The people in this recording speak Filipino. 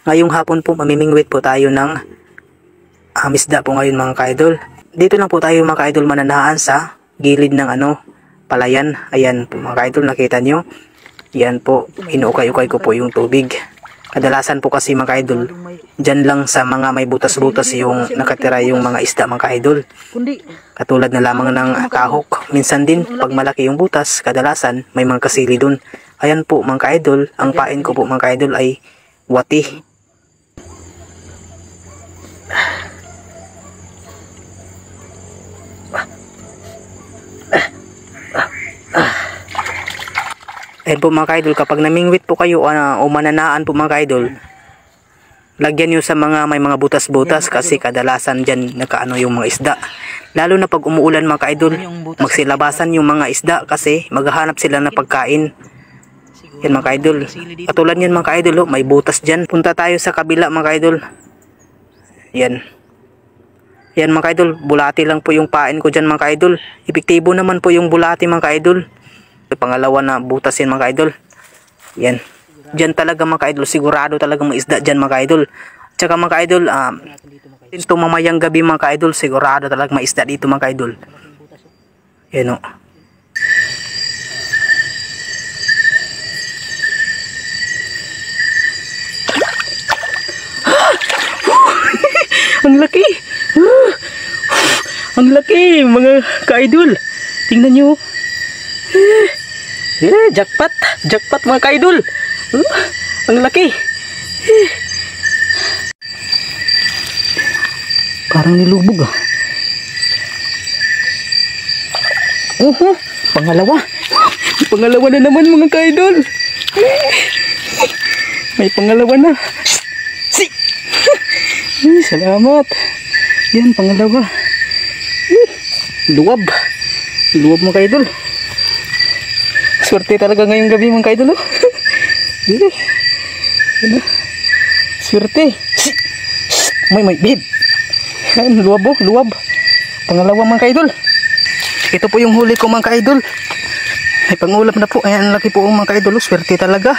Ngayong hapon po mamimingwit po tayo ng isda po ngayon mga ka-idol. Dito lang po tayo mga ka-idol mananahan sa gilid ng palayan. Ayan po mga ka-idol, nakita nyo. Yan po, inuukay-ukay ko po yung tubig. Kadalasan po kasi mga ka-idol, dyan lang sa mga may butas-butas yung nakatira yung mga isda mga ka-idol. Katulad na lamang ng kahok. Minsan din, pag malaki yung butas, kadalasan may mga kasili dun. Ayan po mga ka-idol, ang pain ko po mga ka-idol ay wati. Ayan po mga ka-idol, kapag namingwit po kayo o mananaan po mga ka-idol, lagyan nyo sa may mga butas-butas kasi kadalasan dyan nakaano yung mga isda. Lalo na pag umuulan mga ka-idol, magsilabasan yung mga isda kasi maghahanap sila ng pagkain. Yan mga ka-idol. Katulad yan mga ka-idol, may butas dyan. Punta tayo sa kabila mga ka-idol. Yan. Yan mga ka-idol, bulati lang po yung pain ko dyan mga ka-idol. Epektibo naman po yung bulati mga ka-idol. Pangalawa na butas yan mga ka-idol. Yan. Diyan talaga mga ka-idol, sigurado talaga mga isda dyan mga ka-idol. Tsaka mga ka-idol, ito mamayang gabi mga ka-idol, sigurado talaga mga isda dito mga ka-idol. Yan o. Ang laki! Ang laki mga ka-idol. Tingnan nyo. Jackpot! Jackpot mga ka-idol! Ang laki! Parang nilubog pangalawa! Pangalawa na naman mga ka-idol! May pangalawa na! Salamat! Yan, pangalawa! Luwab! Luwab mga ka-idol! Swerte talaga ngayong gabi mga ka-idol. Swerte. May bib. Ayan, luwab. Pangalawa mga ka-idol. Ito po yung huli ko mga ka-idol. May pangulam na po. Ayan, laki po mga ka-idol. Swerte talaga.